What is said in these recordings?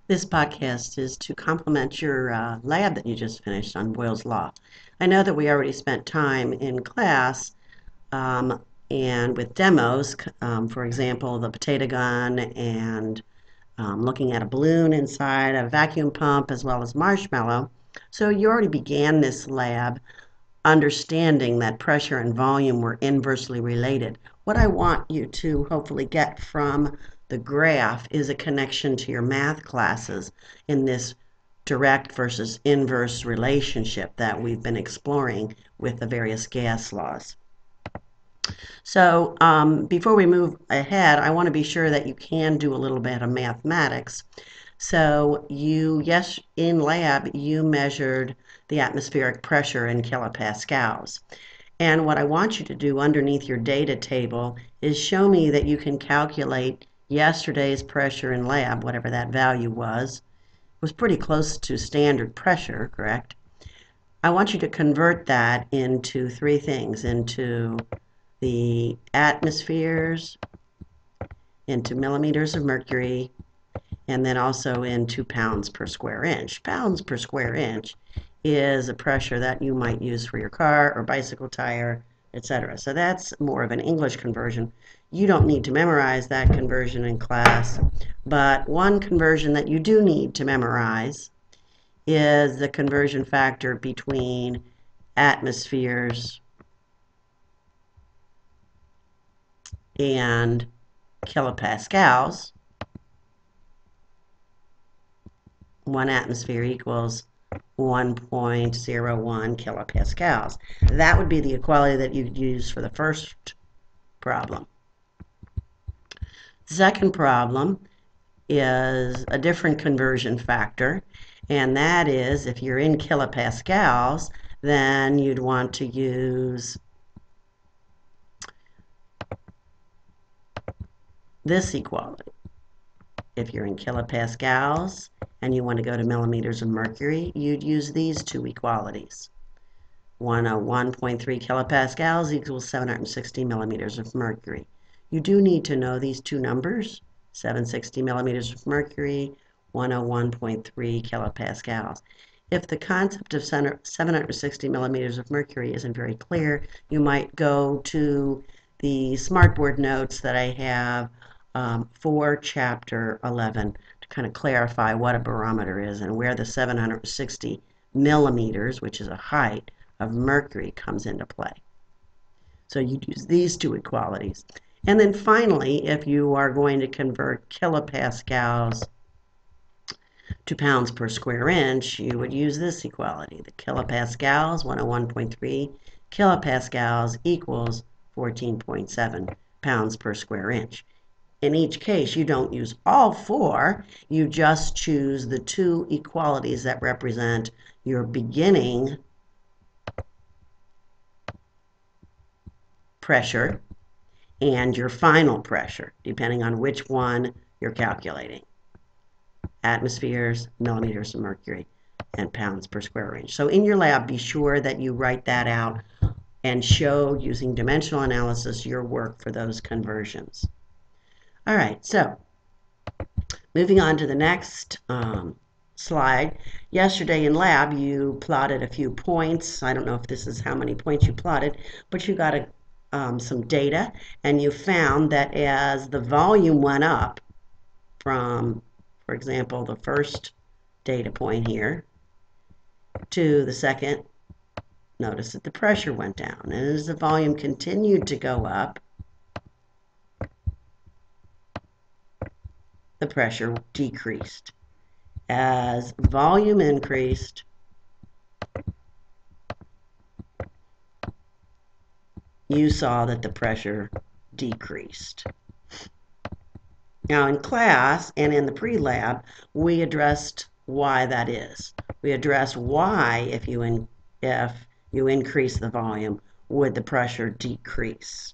This podcast is to complement your lab that you just finished on Boyles Law. I know that we already spent time in class um, and with demos, for example, the potato gun and looking at a balloon inside a vacuum pump as well as marshmallow. So you already began this lab understanding that pressure and volume were inversely related. What I want you to hopefully get from the graph is a connection to your math classes in this direct versus inverse relationship that we've been exploring with the various gas laws. So before we move ahead, I want to be sure that you can do a little bit of mathematics. So yes, in lab, you measured the atmospheric pressure in kilopascals. And what I want you to do underneath your data table is show me that you can calculate yesterday's pressure in lab, whatever that value was. It was pretty close to standard pressure, correct? I want you to convert that into three things, into the atmospheres, into millimeters of mercury, and then also into pounds per square inch. Pounds per square inch is a pressure that you might use for your car or bicycle tire, etc. So that's more of an English conversion. You don't need to memorize that conversion in class, but one conversion that you do need to memorize is the conversion factor between atmospheres and kilopascals. 1 atmosphere equals 1.01 kilopascals. That would be the equality that you'd use for the first problem. The second problem is a different conversion factor, and that is if you're in kilopascals, then you'd want to use this equality. If you're in kilopascals and you want to go to millimeters of mercury, you'd use these two equalities. 101.3 kilopascals equals 760 millimeters of mercury. You do need to know these two numbers, 760 millimeters of mercury, 101.3 kilopascals. If the concept of 760 millimeters of mercury isn't very clear, you might go to the smartboard notes that I have for chapter 11 to kind of clarify what a barometer is and where the 760 millimeters, which is a height, of mercury comes into play. So you'd use these two equalities. And then finally, if you are going to convert kilopascals to pounds per square inch, you would use this equality. The kilopascals, 101.3 kilopascals equals 14.7 pounds per square inch. In each case, you don't use all four, you just choose the two equalities that represent your beginning pressure and your final pressure, depending on which one you're calculating. Atmospheres, millimeters of mercury, and pounds per square inch. So in your lab, be sure that you write that out and show, using dimensional analysis, your work for those conversions. All right, so moving on to the next slide. Yesterday in lab, you plotted a few points. I don't know if this is how many points you plotted, but you got some data, and you found that as the volume went up from, for example, the first data point here to the second, notice that the pressure went down. And as the volume continued to go up, the pressure decreased. As volume increased, you saw that the pressure decreased. Now in class and in the pre-lab, we addressed why that is. We addressed why if you increase the volume, would the pressure decrease.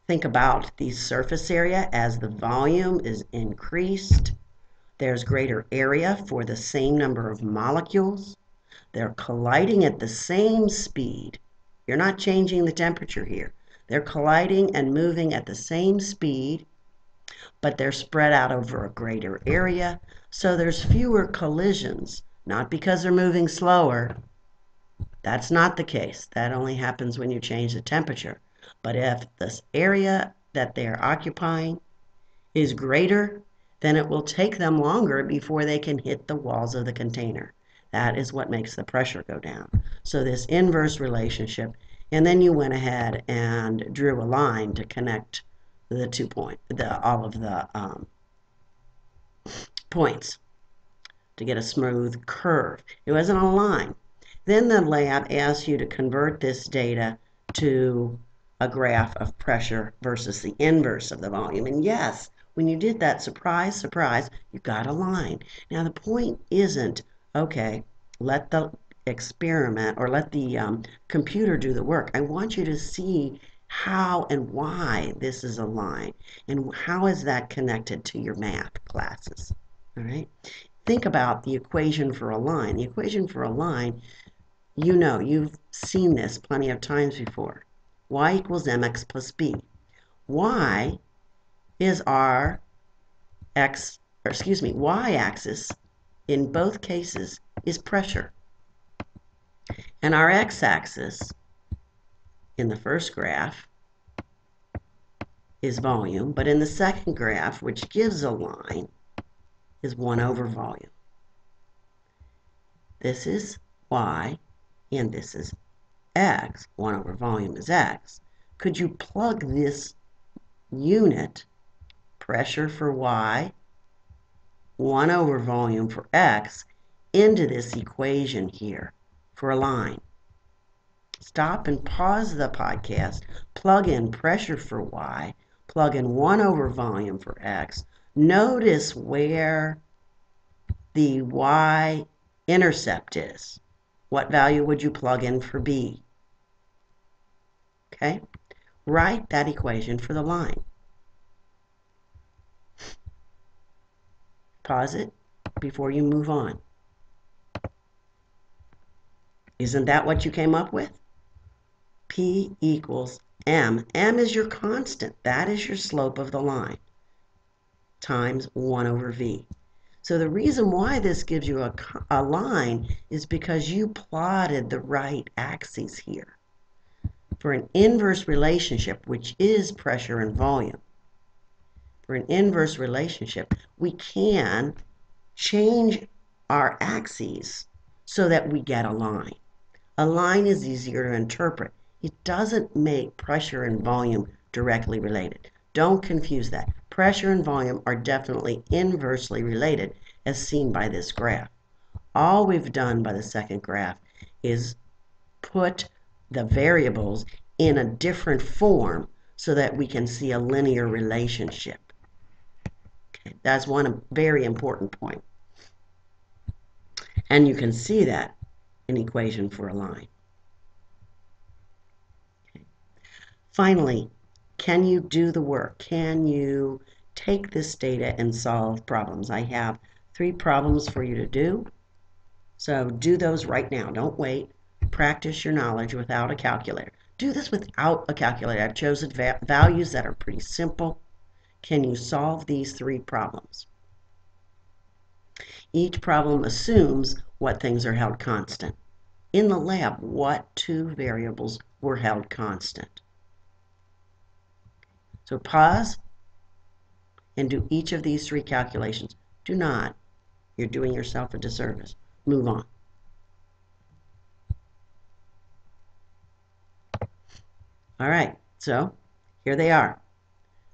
Think about the surface area. As the volume is increased, there's greater area for the same number of molecules. They're colliding at the same speed. You're not changing the temperature here. They're colliding and moving at the same speed. but they're spread out over a greater area, so there's fewer collisions, not because they're moving slower. That's not the case. That only happens when you change the temperature. But if this area that they're occupying is greater, then it will take them longer before they can hit the walls of the container. That is what makes the pressure go down. So this inverse relationship, and then you went ahead and drew a line to connect the 2 points, all of the points to get a smooth curve. It wasn't a line. Then the lab asks you to convert this data to a graph of pressure versus the inverse of the volume. And yes, when you did that, surprise, surprise, you got a line. Now the point isn't, okay, let the experiment or let the computer do the work. I want you to see how and why this is a line and how is that connected to your math classes. All right. Think about the equation for a line. The equation for a line, you know, you've seen this plenty of times before. Y equals mx plus b. Y is our y-axis in both cases is pressure. And our x-axis in the first graph is volume, but in the second graph, which gives a line, is 1 over volume. This is y, and this is x. 1 over volume is x. Could you plug this unit, pressure for y, 1 over volume for x, into this equation here for a line? Stop and pause the podcast, plug in pressure for y, plug in 1 over volume for x. Notice where the y-intercept is. What value would you plug in for b? Okay, write that equation for the line. Pause it before you move on. Isn't that what you came up with? P equals m. M is your constant. That is your slope of the line times 1 over v. So the reason why this gives you a line is because you plotted the right axes here. For an inverse relationship, which is pressure and volume, for an inverse relationship, we can change our axes so that we get a line. A line is easier to interpret. It doesn't make pressure and volume directly related. Don't confuse that. Pressure and volume are definitely inversely related, as seen by this graph. All we've done by the second graph is put the variables in a different form so that we can see a linear relationship. Okay, that's one very important point. And you can see that in equation for a line. Okay. Finally, can you do the work? Can you take this data and solve problems? I have 3 problems for you to do. So do those right now. Don't wait. Practice your knowledge without a calculator. Do this without a calculator. I've chosen values that are pretty simple. Can you solve these 3 problems? Each problem assumes what things are held constant. In the lab, what 2 variables were held constant? So pause and do each of these 3 calculations. Do not. You're doing yourself a disservice. Move on. All right, so here they are.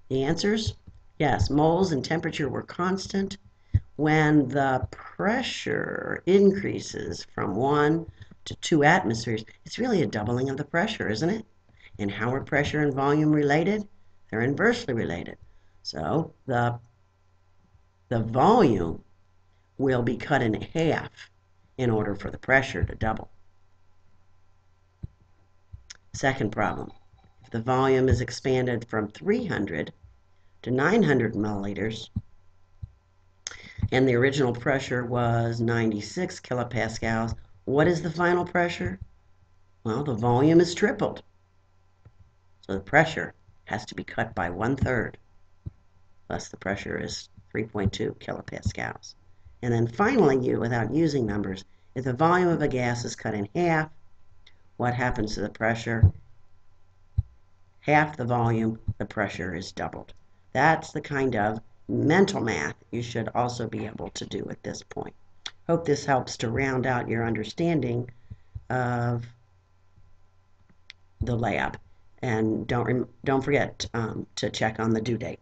The answers, yes, moles and temperature were constant. When the pressure increases from 1 to 2 atmospheres, it's really a doubling of the pressure, isn't it? And how are pressure and volume related? They're inversely related. So the volume will be cut in half in order for the pressure to double. Second problem, if the volume is expanded from 300 to 900 milliliters, and the original pressure was 96 kilopascals, what is the final pressure? Well, the volume is tripled. So the pressure has to be cut by 1/3. plus the pressure is 3.2 kilopascals. And then finally, without using numbers, if the volume of a gas is cut in half, what happens to the pressure? Half the volume, the pressure is doubled. That's the kind of mental math you should also be able to do at this point. Hope this helps to round out your understanding of the lab. And don't forget to check on the due date.